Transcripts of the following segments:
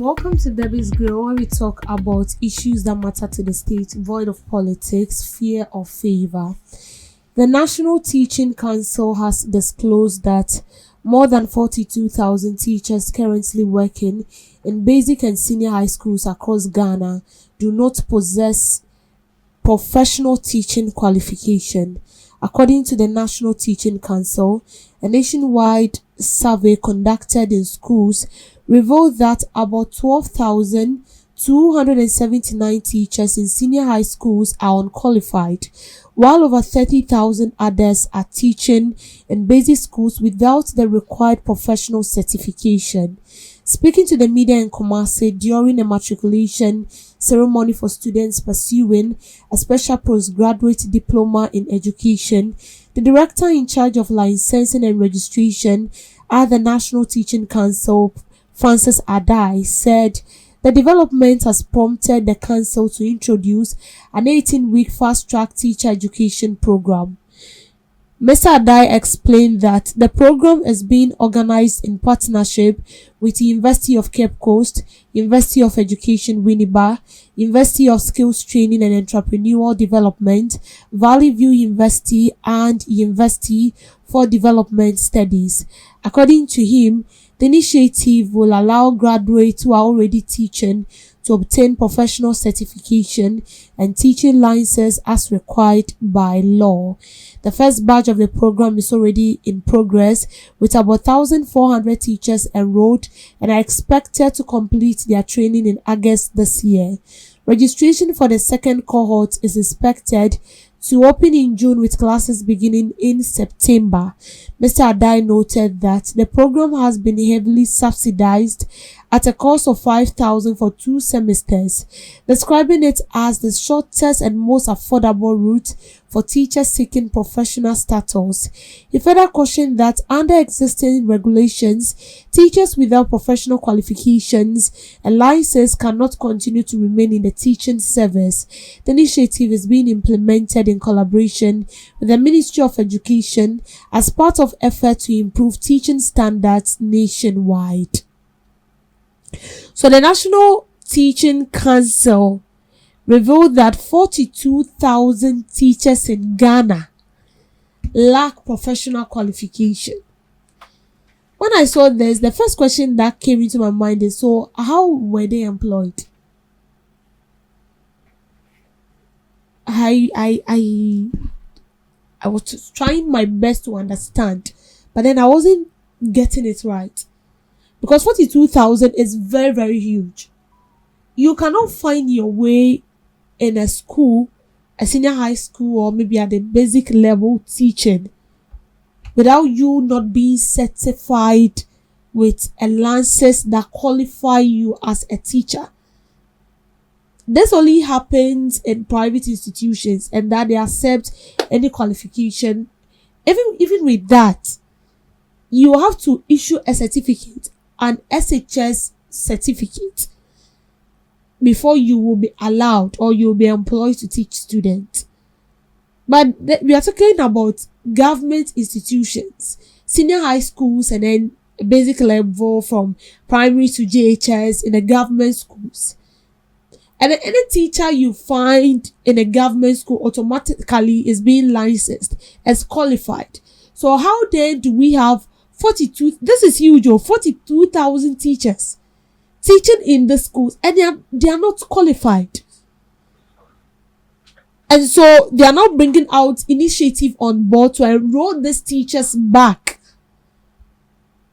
Welcome to Debbie's Grill, where we talk about issues that matter to the state, void of politics, fear or favor. The National Teaching Council has disclosed that more than 42,000 teachers currently working in basic and senior high schools across Ghana do not possess professional teaching qualification. According to the National Teaching Council, a nationwide survey conducted in schools revealed that about 12,279 teachers in senior high schools are unqualified, while over 30,000 others are teaching in basic schools without the required professional certification. Speaking to the media in Kumasi during a matriculation ceremony for students pursuing a special postgraduate diploma in education, the director in charge of licensing and registration at the National Teaching Council, Francis Adai, said the development has prompted the council to introduce an 18-week fast-track teacher education program. Mr. Adai explained that the program is being organized in partnership with the University of Cape Coast, University of Education Winneba, University of Skills Training and Entrepreneurial Development, Valley View University, and University for Development Studies. According to him, the initiative will allow graduates who are already teaching to obtain professional certification and teaching licenses as required by law. The first batch of the program is already in progress, with about 1,400 teachers enrolled and are expected to complete their training in August this year. Registration for the second cohort is expected to open in June, with classes beginning in September. Mr. Adai noted that the program has been heavily subsidized at a cost of 5,000 for 2 semesters, describing it as the shortest and most affordable route for teachers seeking professional status. He further cautioned that under existing regulations, teachers without professional qualifications and licenses cannot continue to remain in the teaching service. The initiative is being implemented in collaboration with the Ministry of Education as part of efforts to improve teaching standards nationwide. So the National Teaching Council revealed that 42,000 teachers in Ghana lack professional qualification. When I saw this, the first question that came into my mind is, so how were they employed? I was trying my best to understand, but then I wasn't getting it right. Because 42,000 is very, very huge. You cannot find your way in a school, a senior high school, or maybe at the basic level teaching without you not being certified with a license that qualify you as a teacher. This only happens in private institutions, and that they accept any qualification. Even with that, you have to issue a certificate, an SHS certificate, before you will be allowed or you will be employed to teach students. But we are talking about government institutions, senior high schools, and then basic level from primary to JHS in the government schools. And any teacher you find in a government school automatically is being licensed as qualified. So how then do we have 42, this is huge, 42,000 teachers teaching in the schools, and they are not qualified. And so they are now bringing out initiative on board to enroll these teachers back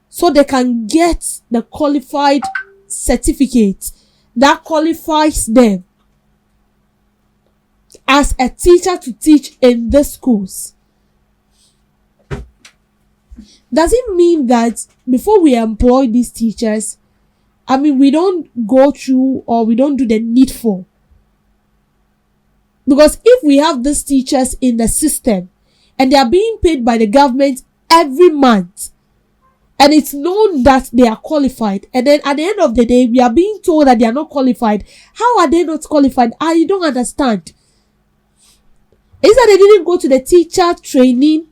so they can get the qualified certificate that qualifies them as a teacher to teach in the schools. Does it mean that before we employ these teachers, we don't go through or we don't do the needful? Because if we have these teachers in the system and they are being paid by the government every month, and it's known that they are qualified, and then at the end of the day, we are being told that they are not qualified, how are they not qualified? I don't understand. Is that they didn't go to the teacher training?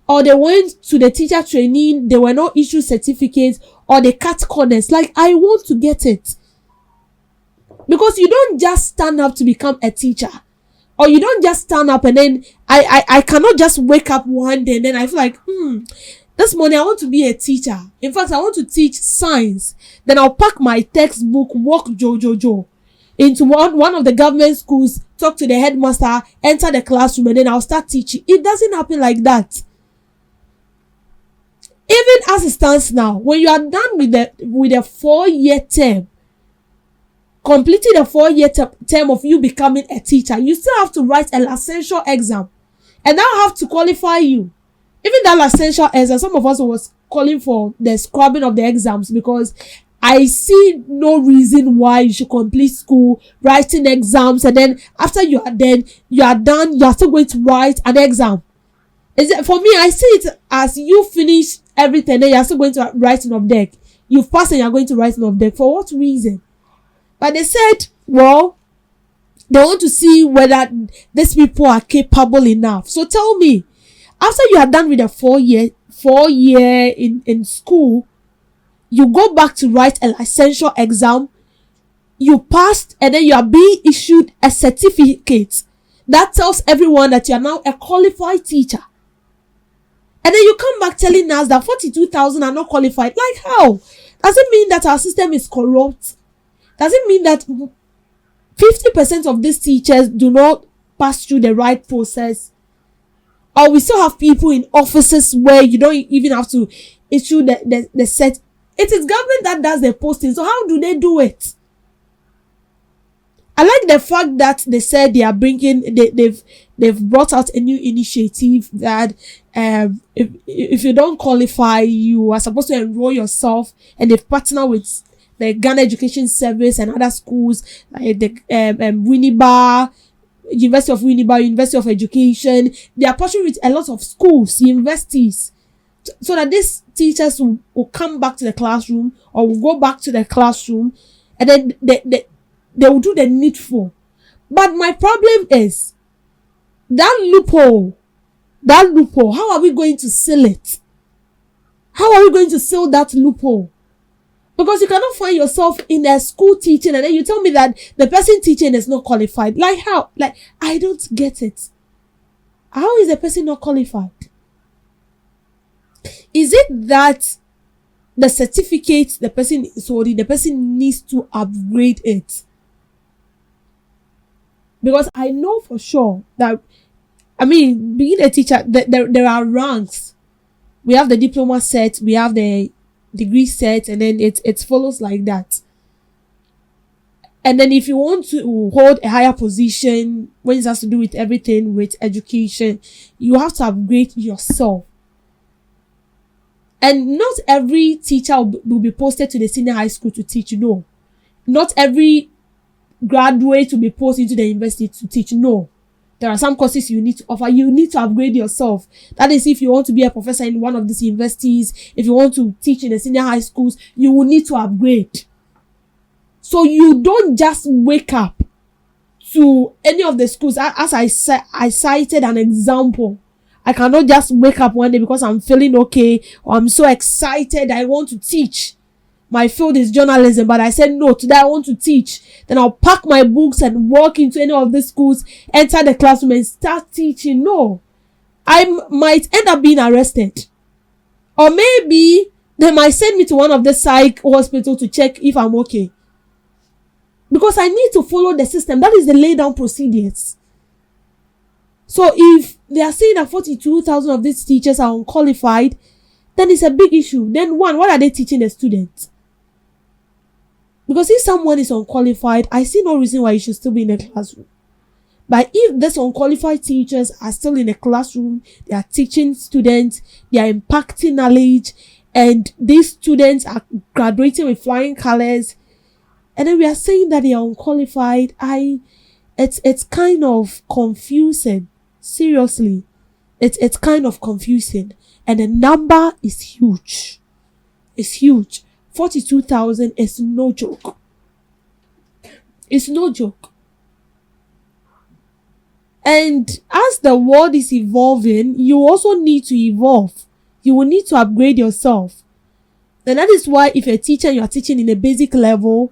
or they went to the teacher training, they were not issued certificates, or they cut corners. Like, I want to get it. Because you don't just stand up to become a teacher. Or you don't just stand up and then I cannot just wake up one day and then I feel like, this morning I want to be a teacher. In fact, I want to teach science. Then I'll pack my textbook, walk Joe into one of the government schools, talk to the headmaster, enter the classroom, and then I'll start teaching. It doesn't happen like that. Even as it stands now, when you are done with the 4-year term, completing the 4-year term of you becoming a teacher, you still have to write a licensure exam, and that have to qualify you. Even that licensure exam, some of us was calling for the scrubbing of the exams, because I see no reason why you should complete school, writing exams, and then after you are done, you are still going to write an exam. For me, I see it as you finish everything, then you are still going to write an object. You've passed and you are going to write an object. For what reason? But they said, well, they want to see whether these people are capable enough. So tell me, after you are done with the 4-year in school, you go back to write a licensure exam, you passed, and then you are being issued a certificate that tells everyone that you are now a qualified teacher. And then you come back telling us that 42,000 are not qualified. Like, how? Does it mean that our system is corrupt? Does it mean that 50% of these teachers do not pass through the right process? Or we still have people in offices where you don't even have to issue the set. It is government that does the posting. So how do they do it? I like the fact that they said they are they've brought out a new initiative that if you don't qualify, you are supposed to enroll yourself, and they've partnered with the Ghana Education Service and other schools like the Winneba, University of Winneba, University of Education. They are partnering with a lot of schools, universities, so that these teachers will come back to the classroom, or will go back to the classroom, and then they will do the needful. But my problem is that loophole, how are we going to seal it? How are we going to seal that loophole? Because you cannot find yourself in a school teaching and then you tell me that the person teaching is not qualified. Like, how? Like, I don't get it. How is the person not qualified? Is it that the certificate the person is holding, the person needs to upgrade it? Because I know for sure that, being a teacher, there are ranks. We have the diploma set, we have the degree set, and then it follows like that. And then if you want to hold a higher position, when it has to do with everything with education, you have to upgrade yourself. And not every teacher will be posted to the senior high school to teach. No. Not every graduate will be posted into the university to teach. No. There are some courses you need to offer. You need to upgrade yourself. That is, if you want to be a professor in one of these universities, if you want to teach in the senior high schools, you will need to upgrade. So you don't just wake up to any of the schools. As I cited an example. I cannot just wake up one day because I'm feeling okay or I'm so excited I want to teach. My field is journalism, but I said no, today I want to teach. Then I'll pack my books and walk into any of the schools, enter the classroom and start teaching. No. I might end up being arrested. Or maybe they might send me to one of the psych hospital to check if I'm okay. Because I need to follow the system. That is the lay down procedures. So if they are saying that 42,000 of these teachers are unqualified, then it's a big issue. Then what are they teaching the students? Because if someone is unqualified, I see no reason why you should still be in the classroom. But if these unqualified teachers are still in the classroom, they are teaching students, they are impacting knowledge, and these students are graduating with flying colors, and then we are saying that they are unqualified, it's kind of confusing. Seriously, it's kind of confusing, and the number is huge. It's huge. 42,000 is no joke. It's no joke. And as the world is evolving, you also need to evolve. You will need to upgrade yourself. And that is why if you're a teacher, you are teaching in a basic level,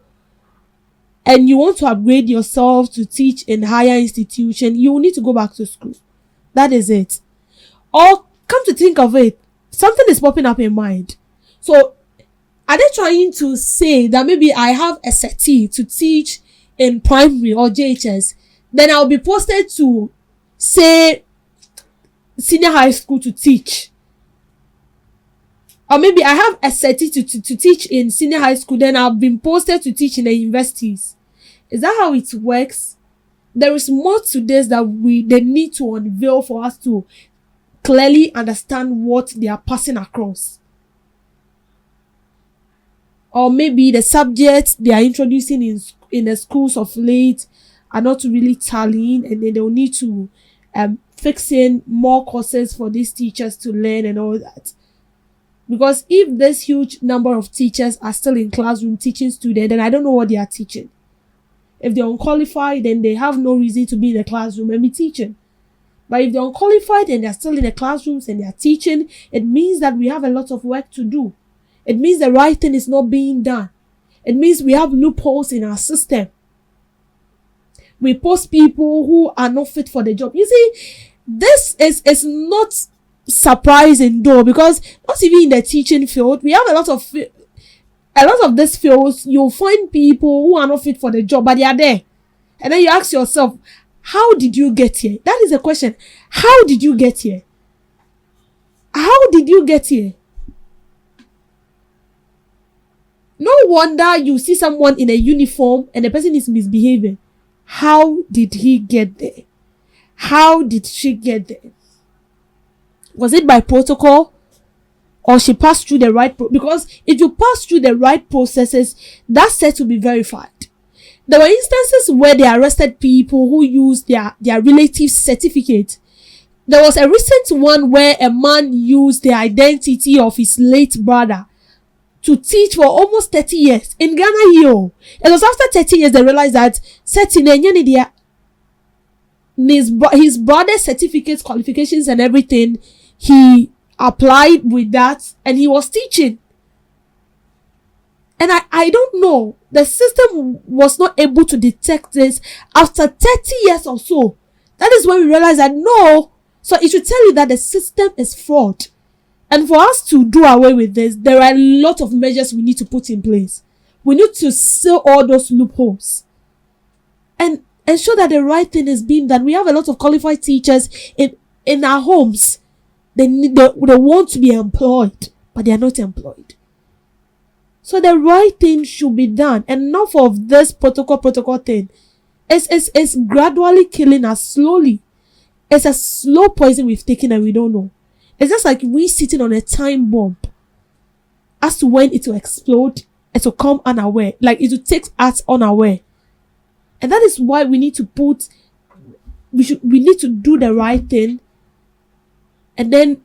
and you want to upgrade yourself to teach in higher institution, you will need to go back to school. That is it. Or come to think of it, something is popping up in mind. So are they trying to say that maybe I have a SETI to teach in primary or JHS, then I'll be posted to, say, senior high school to teach? Or maybe I have a SETI to teach in senior high school, then I've been posted to teach in the universities. Is that how it works? There is more to this that they need to unveil for us to clearly understand what they are passing across. Or maybe the subjects they are introducing in the schools of late are not really tallying, and then they'll need to fix in more courses for these teachers to learn and all that. Because if this huge number of teachers are still in classroom teaching students, then I don't know what they are teaching. If they're unqualified, then they have no reason to be in the classroom and be teaching. But if they're unqualified and they're still in the classrooms and they're teaching, it means that we have a lot of work to do. It means the right thing is not being done. It means we have loopholes in our system. We post people who are not fit for the job. You see, this is not surprising though, because not even in the teaching field, we have a lot of this fields, you'll find people who are not fit for the job, but they are there. And then you ask yourself, how did you get here? That is the question. How did you get here? How did you get here? No wonder you see someone in a uniform and the person is misbehaving. How did he get there? How did she get there? Was it by protocol? Or she passed through the right because if you pass through the right processes, that's said to be verified. There were instances where they arrested people who used their relative certificate. There was a recent one where a man used the identity of his late brother to teach for almost 30 years in Ghana here. It was after 30 years they realized that his brother's certificates, qualifications and everything, he applied with that and he was teaching. And I don't know, the system was not able to detect this after 30 years or so. That is when we realized that no, so it should tell you that the system is fraud. And for us to do away with this, there are a lot of measures we need to put in place. We need to seal all those loopholes and ensure that the right thing is being done. We have a lot of qualified teachers in our homes. They want to be employed, but they are not employed. So the right thing should be done. Enough of this protocol thing. It's gradually killing us slowly. It's a slow poison we've taken and we don't know. It's just like we sitting on a time bomb. As to when it will explode, it will come unaware. Like it will take us unaware. And that is why we need to we need to do the right thing and then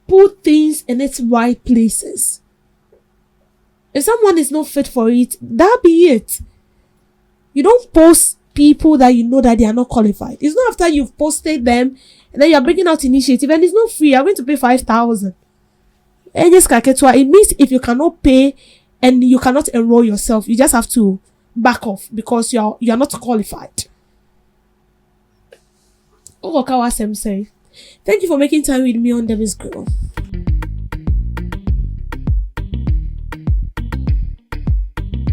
put things in its right places. If someone is not fit for it, that be it. You don't post people that you know that they are not qualified. It's not after you've posted them and then you're bringing out initiative and it's not free. You're going to pay 5,000. It means if you cannot pay and you cannot enroll yourself, you just have to back off because you're not qualified. Thank you for making time with me on Debbie's Girl.